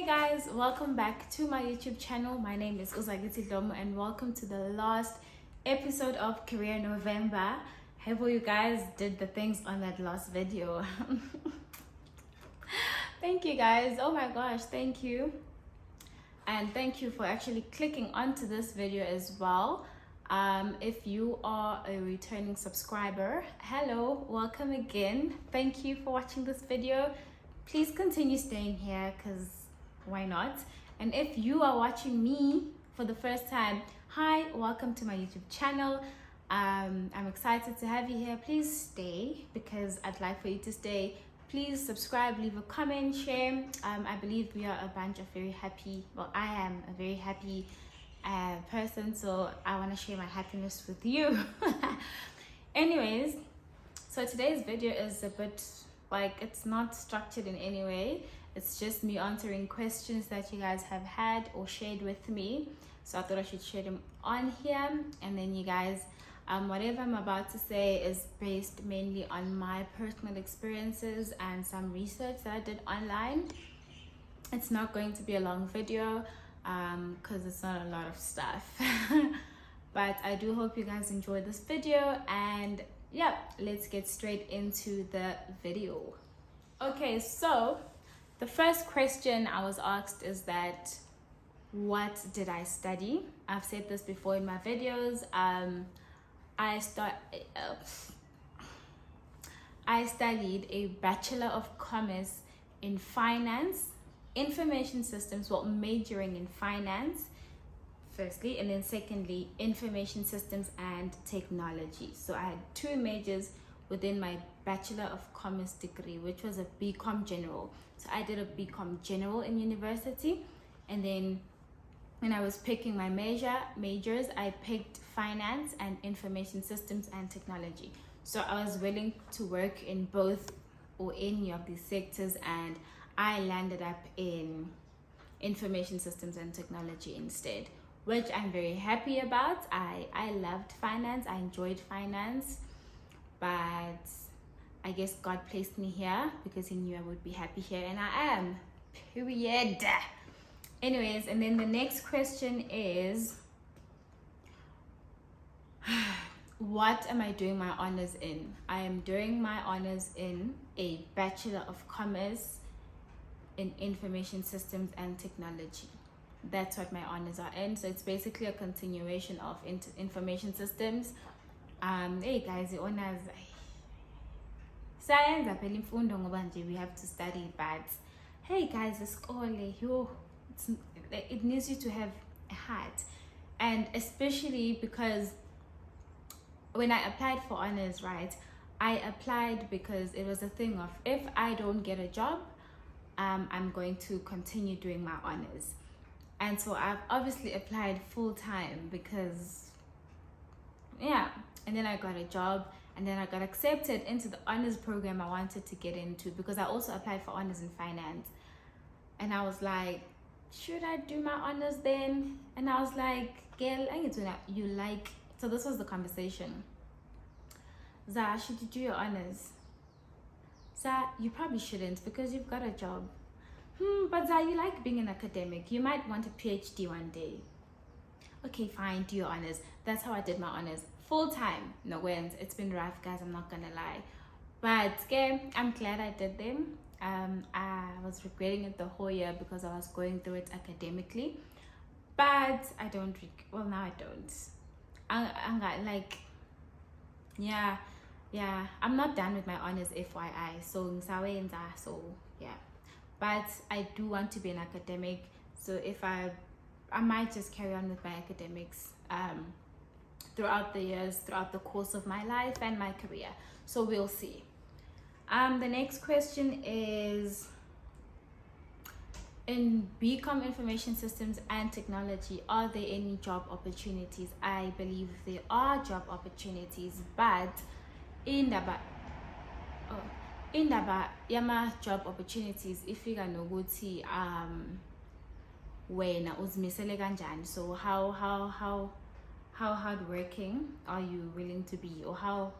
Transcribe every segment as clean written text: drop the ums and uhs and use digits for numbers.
Hey guys, welcome back to my YouTube channel. My name is Uzagiti Domo and welcome to the last episode of Career November. Hope you guys did the things on that last video. Thank you guys. Oh my gosh, thank you. And thank you for actually clicking onto this video as well. If you are a returning subscriber, hello, welcome again. Thank you for watching this video. Please continue staying here because why not? And if you are watching me for the first time, hi, welcome to my YouTube channel. I'm excited to have you here. Please stay because I'd like for you to stay. Please subscribe, leave a comment, share. I believe we are a bunch of very happy, well, I am a very happy person, so I want to share my happiness with you. Anyways, so today's video is a bit like, it's not structured in any way. It's just me answering questions that you guys have had or shared with me. So I thought I should share them on here. And then you guys, whatever I'm about to say is based mainly on my personal experiences and some research that I did online. It's not going to be a long video because it's not a lot of stuff. But I do hope you guys enjoy this video, and yeah, let's get straight into the video. Okay, so the first question I was asked is that, what did I study? I've said this before in my videos. I studied a Bachelor of Commerce in Finance, Information Systems, well, majoring in Finance, firstly, and then secondly, Information Systems and Technology. So I had two majors within my Bachelor of Commerce degree, which was a BCom General. So I did a BCom General in university, and then when I was picking my majors, I picked Finance and Information Systems and Technology. So I was willing to work in both or any of these sectors, and I landed up in Information Systems and Technology instead, which I'm very happy about. I loved finance. I enjoyed finance, but I guess God placed me here because he knew I would be happy here, and I am, period. Anyways, and then the next question is, what am I doing my honors in? I am doing my honors in a Bachelor of Commerce in Information Systems and Technology. That's what my honors are in. So it's basically a continuation of information systems. Hey guys, the honors, science, we have to study, but hey guys, it needs you to have a heart. And especially because when I applied for honors, right, I applied because it was a thing of, if I don't get a job, I'm going to continue doing my honors. And so I've obviously applied full time because, yeah, and then I got a job, and then I got accepted into the honors program I wanted to get into, because I also applied for honors in finance. And I was like, should I do my honors then? And I was like, girl, you like, so this was the conversation. Za, should you do your honors? Za, you probably shouldn't because you've got a job. But Za, you like being an academic. You might want a PhD one day. Okay, fine, do your honors. That's how I did my honors. Full time. No wins. It's been rough, guys. I'm not gonna lie. But I'm glad I did them. I was regretting it the whole year because I was going through it academically. But I don't. Well, now I don't. I'm like, yeah. I'm not done with my honors, FYI. So yeah. But I do want to be an academic, so if I might just carry on with my academics throughout the years, throughout the course of my life and my career. So we'll see. The next question is, in BCom Information Systems and Technology, are there any job opportunities? I believe there are job opportunities, but indaba yama job opportunities ifika nokuthi wena uzimisele kanjani. So how hardworking are you willing to be, or how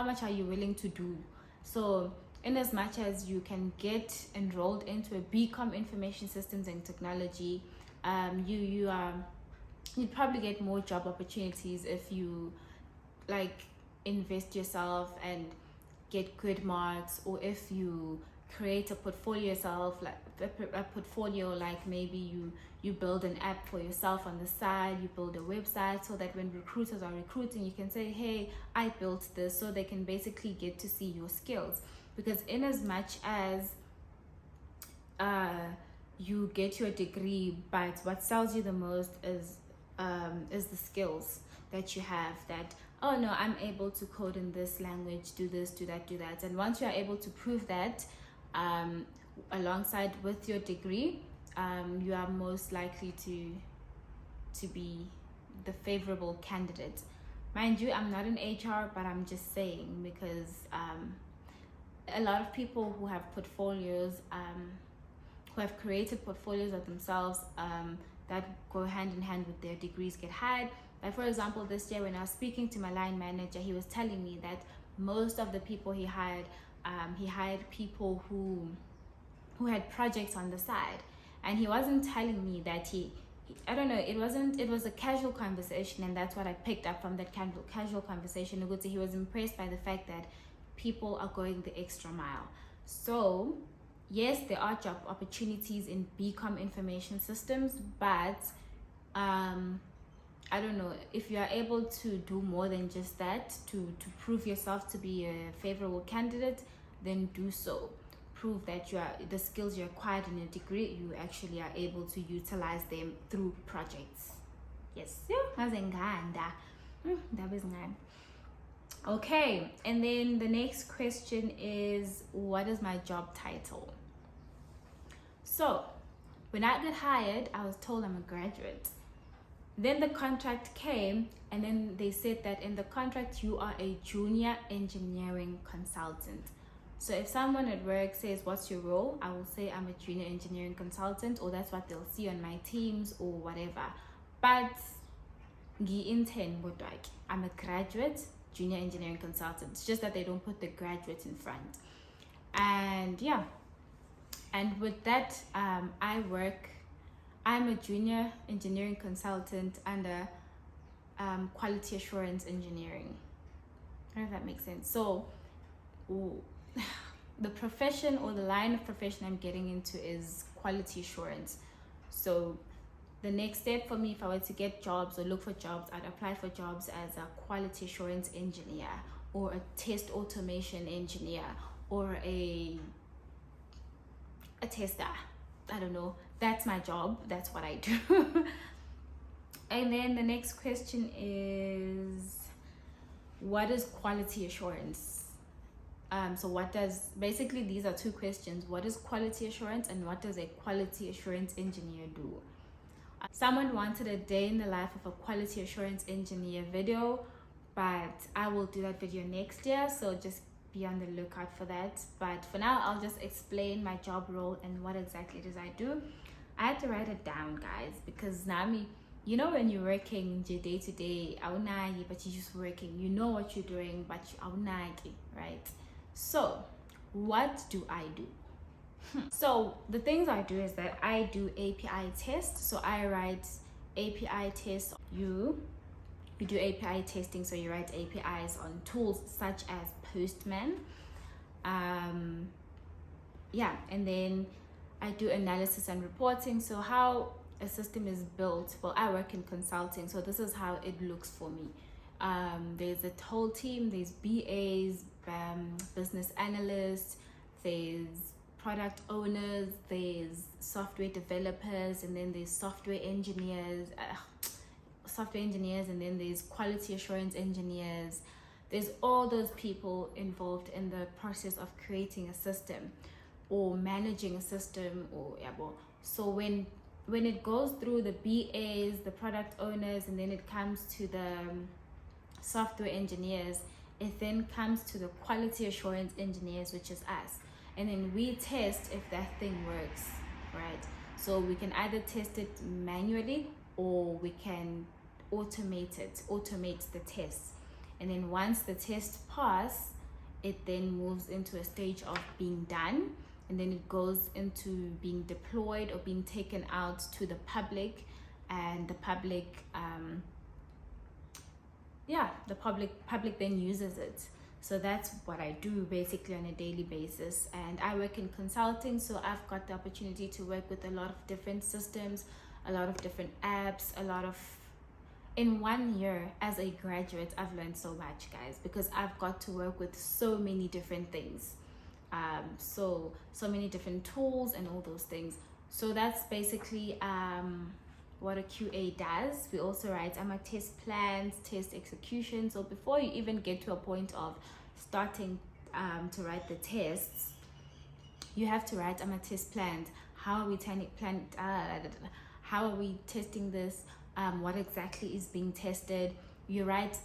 much are you willing to do? So in as much as you can get enrolled into a BCom Information Systems and Technology, you'd probably get more job opportunities if you like invest yourself and get good marks, or if you create a portfolio yourself, like a portfolio, like maybe you build an app for yourself on the side, you build a website, so that when recruiters are recruiting, you can say, hey, I built this, so they can basically get to see your skills. Because in as much as you get your degree, but what sells you the most is the skills that you have, that oh no, I'm able to code in this language, do this, do that, do that. And once you're able to prove that alongside with your degree, you are most likely to be the favorable candidate. Mind you, I'm not in HR, but I'm just saying, because a lot of people who have portfolios, who have created portfolios of themselves, that go hand in hand with their degrees, get hired. Like for example, this year when I was speaking to my line manager, he was telling me that most of the people he hired people who had projects on the side, and he wasn't telling me that I don't know, it was a casual conversation, and that's what I picked up from that casual conversation. He was impressed by the fact that people are going the extra mile. So yes, there are job opportunities in BCom Information Systems, but I don't know, if you are able to do more than just that to prove yourself to be a favorable candidate, then do so. Prove that the skills you acquired in a degree, you actually are able to utilize them through projects. Yes. Okay, and then the next question is, what is my job title? So when I got hired, I was told I'm a graduate. Then the contract came, and then they said that in the contract you are a junior engineering consultant. So if someone at work says, what's your role? I will say I'm a junior engineering consultant, or that's what they'll see on my teams or whatever. But I'm a graduate junior engineering consultant. It's just that they don't put the graduate in front. And yeah, and with that, I'm a junior engineering consultant under quality assurance engineering. I don't know if that makes sense. So the profession, or the line of profession I'm getting into, is quality assurance. So the next step for me, if I were to get jobs or look for jobs, I'd apply for jobs as a quality assurance engineer, or a test automation engineer, or a tester. I don't know. That's my job. That's what I do. And then the next question is, what is quality assurance? So basically these are two questions. What is quality assurance, and what does a quality assurance engineer do? Someone wanted a day in the life of a quality assurance engineer video, but I will do that video next year, so just be on the lookout for that. But for now, I'll just explain my job role and what exactly it is I do. I had to write it down, guys, because Nami, you know, when you're working day to day, but you're just working, you know what you're doing, but right? So what do I do? So the things I do is that I do API tests. So I write API tests. You do API testing, so you write APIs on tools such as Postman. And then I do analysis and reporting. So how a system is built, well, I work in consulting, so this is how it looks for me. There's a whole team. There's BAs, business analysts, there's product owners, there's software developers, and then there's software engineers, and then there's quality assurance engineers. There's all those people involved in the process of creating a system or managing a system, so when it goes through the BAs, the product owners, and then it comes to the software engineers, it then comes to the quality assurance engineers, which is us. And then we test if that thing works, right? So we can either test it manually, or we can automate the tests. And then once the test pass, it then moves into a stage of being done, and then it goes into being deployed or being taken out to the public, and the public public then uses it. So that's what I do basically on a daily basis. And I work in consulting, so I've got the opportunity to work with a lot of different systems, a lot of different apps, in 1 year as a graduate, I've learned so much, guys, because I've got to work with so many different things, so many different tools and all those things. So that's basically what a QA does. We also write test plans, test execution. So before you even get to a point of starting to write the tests, you have to write test plans. How are we how are we testing this? What exactly is being tested? You write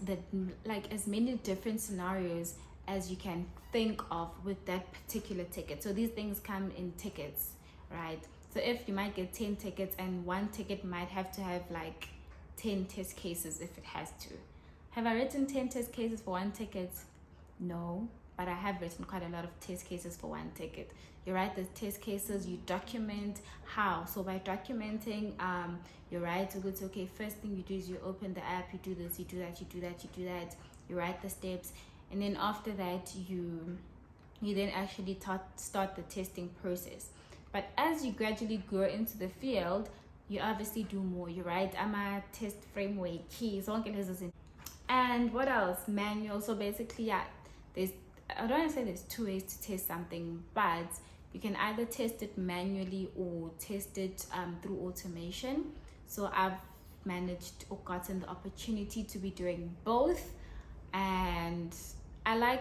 as many different scenarios as you can think of with that particular ticket. So these things come in tickets, right? So if you might get 10 tickets, and one ticket might have to have 10 test cases if it has to. Have I written 10 test cases for one ticket? No, but I have written quite a lot of test cases for one ticket. You write the test cases, you document how. So by documenting, you write, okay, first thing you do is you open the app, you do this, you do that, you do that, you do that. You write the steps, and then after that, you then actually start the testing process. But as you gradually grow into the field, you obviously do more. You write test framework keys, and what else? Manual. So basically, I don't want to say there's two ways to test something, but you can either test it manually or test it through automation. So I've managed or gotten the opportunity to be doing both, and I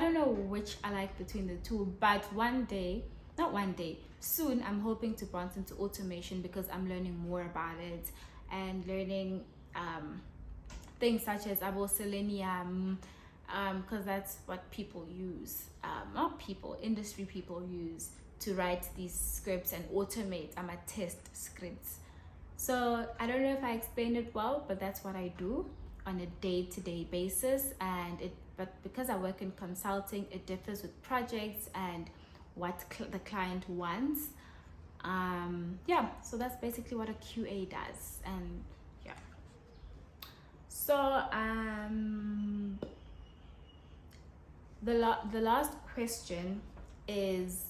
don't know which I like between the two, but soon I'm hoping to branch into automation, because I'm learning more about it and learning things such as Selenium, because that's what people use, industry people use to write these scripts and automate test scripts. So I don't know if I explained it well, but that's what I do on a day-to-day basis. But because I work in consulting, it differs with projects and what the client wants. So that's basically what a QA does. And so the last question is,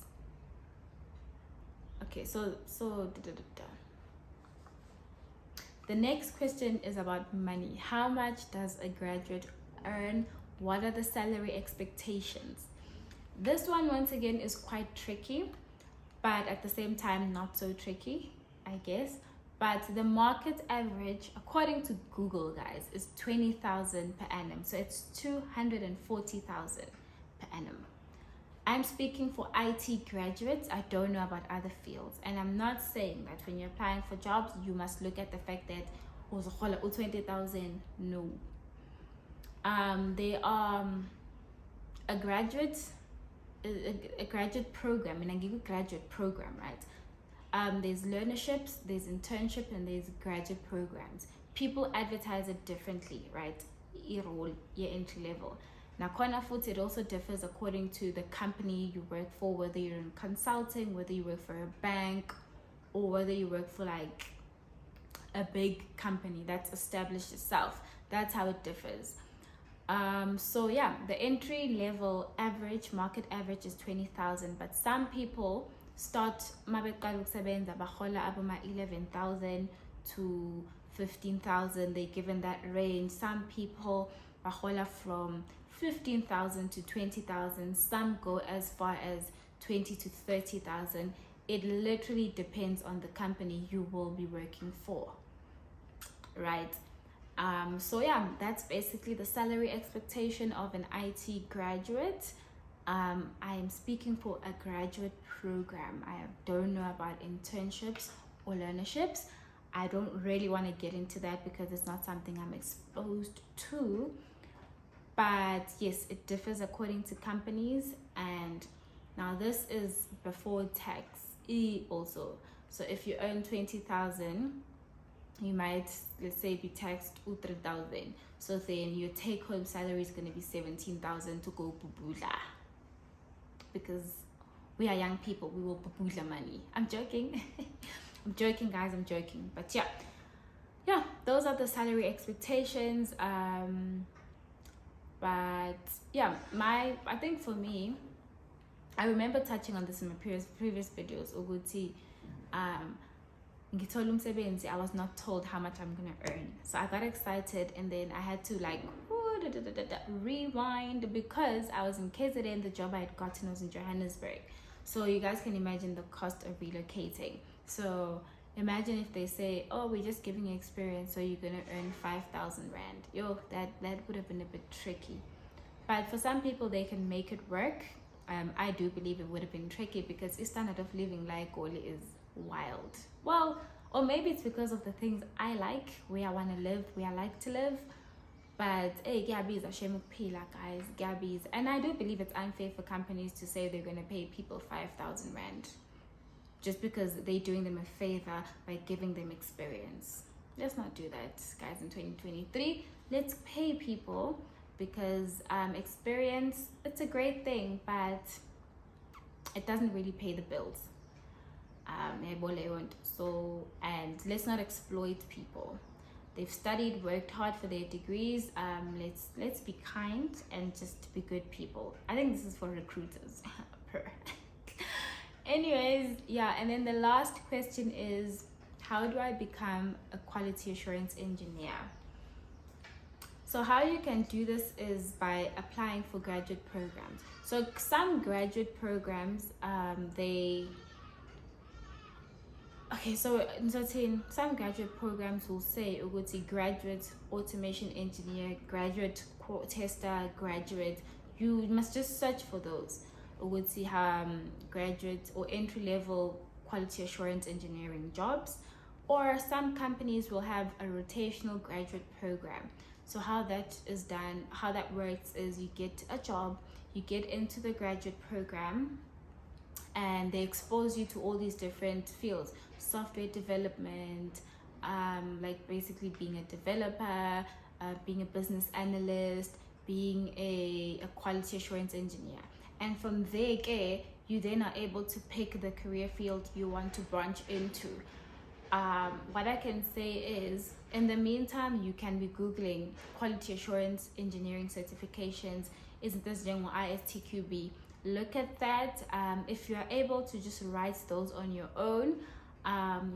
okay, the next question is about money. How much does a graduate earn? What are the salary expectations? This one, once again, is quite tricky, but at the same time not so tricky, I guess. But the market average, according to Google, guys, is 20,000 per annum. So it's 240,000 per annum. I'm speaking for IT graduates. I don't know about other fields. And I'm not saying that when you're applying for jobs, you must look at the fact that 20,000. No. They are a graduate program, and I give a graduate program, right? There's learnerships, there's internship, and there's graduate programs. People advertise it differently, right? Your entry level. Now, Foot, it also differs according to the company you work for, whether you're in consulting, whether you work for a bank, or whether you work for a big company that's established itself. That's how it differs. The entry level average, market average, is 20,000, but some people start 11,000 to 15,000. They're given that range. Some people from 15,000 to 20,000. Some go as far as 20 to 30,000. It literally depends on the company you will be working for, right? That's basically the salary expectation of an IT graduate. I am speaking for a graduate program. I don't know about internships or learnerships. I don't really want to get into that because it's not something I'm exposed to. But yes, it differs according to companies. And now this is before tax also. So if you earn 20,000, you might, let's say, be taxed 3,000. So then your take home salary is going to be 17,000 to go bubula, because we are young people, we will bubula money. I'm joking. I'm joking, guys, I'm joking. But yeah, those are the salary expectations. But yeah, I think for me, I remember touching on this in my previous videos. Uguti, I was not told how much I'm gonna earn, so I got excited, and then I had to like rewind, because I was in KZN. The job I had gotten was in Johannesburg, so you guys can imagine the cost of relocating. So imagine if they say, oh, we're just giving you experience, so you're gonna earn 5,000 rand. Yo, that would have been a bit tricky, but for some people they can make it work. I do believe it would have been tricky, because the standard of living like Goli is wild. Well, or maybe it's because of the things I like, where I want to live, where I like to live. But hey, Gabby is a shame of pila, guys. Gabby's, and I do believe it's unfair for companies to say they're going to pay people 5,000 rand just because they're doing them a favor by giving them experience. Let's not do that, guys. In 2023, let's pay people, because experience, it's a great thing, but it doesn't really pay the bills. So, and let's not exploit people. They've studied, worked hard for their degrees. Let's be kind and just be good people. I think this is for recruiters. Anyways, yeah, and then the last question is, how do I become a quality assurance engineer? So how you can do this is by applying for graduate programs. So some graduate programs, some graduate programs will say graduate automation engineer, graduate tester, graduate. You must just search for those. Graduate or entry-level quality assurance engineering jobs. Or some companies will have a rotational graduate program. So how that is done, how that works is, you get a job, you get into the graduate program, and they expose you to all these different fields: software development, like basically being a developer, being a business analyst, being a quality assurance engineer. And from there, you then are able to pick the career field you want to branch into. What I can say is, in the meantime, you can be Googling quality assurance engineering certifications. Isn't this general ISTQB? Look at that. If you're able to just write those on your own,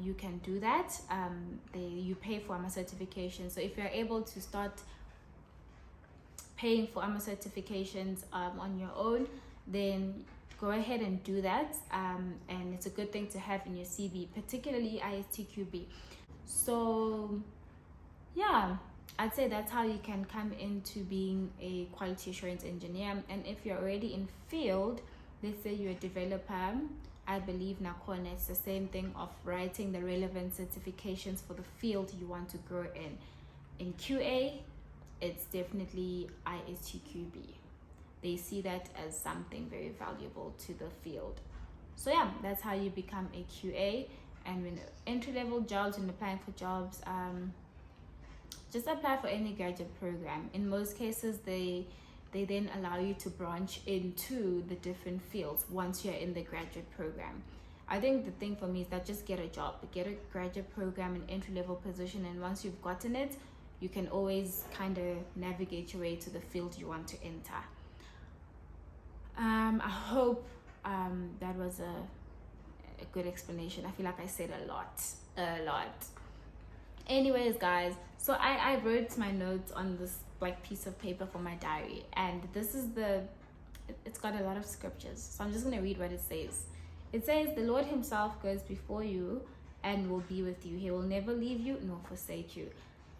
you can do that. You pay for AMA certification. So if you're able to start paying for AMA certifications on your own, then go ahead and do that. And it's a good thing to have in your CV, particularly ISTQB. So yeah, I'd say that's how you can come into being a quality assurance engineer. And if you're already in field, let's say you're a developer, I believe Nakona, it's the same thing of writing the relevant certifications for the field you want to grow in. In QA, it's definitely ISTQB. They see that as something very valuable to the field. So yeah, that's how you become a QA. And when entry-level jobs and applying for jobs, just apply for any graduate program. In most cases, they then allow you to branch into the different fields once you're in the graduate program. I think the thing for me is that just get a job, get a graduate program, an entry-level position, and once you've gotten it, you can always kind of navigate your way to the field you want to enter. I hope that was a good explanation. I feel like I said a lot. Anyways, guys, so I wrote my notes on this like piece of paper for my diary, and this is it's got a lot of scriptures, so I'm just going to read what it says. It says, the Lord himself goes before you and will be with you. He will never leave you nor forsake you.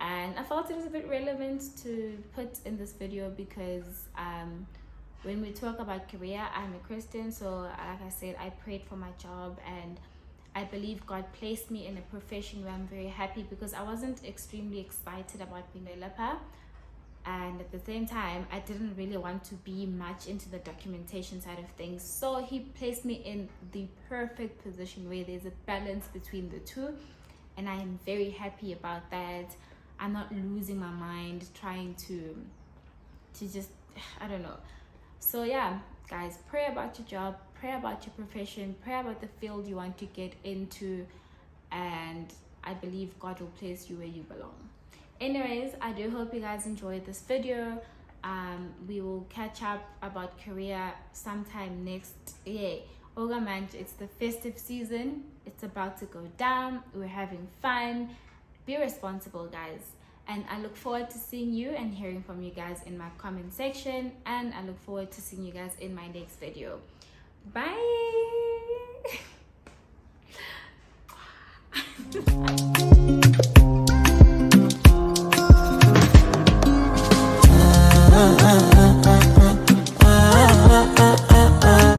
And I felt it was a bit relevant to put in this video because when we talk about career, I'm a Christian, so like I said, I prayed for my job, and I believe God placed me in a profession where I'm very happy, because I wasn't extremely excited about being a developer, and at the same time I didn't really want to be much into the documentation side of things. So he placed me in the perfect position where there's a balance between the two, and I am very happy about that. I'm not losing my mind trying to just, I don't know. So yeah, guys, pray about your job, pray about your profession, pray about the field you want to get into, and I believe God will place you where you belong. Anyways, I do hope you guys enjoyed this video. We will catch up about career sometime next year. Ogamanch, it's the festive season. It's about to go down. We're having fun. Be responsible, guys. And I look forward to seeing you and hearing from you guys in my comment section. And I look forward to seeing you guys in my next video. Bye.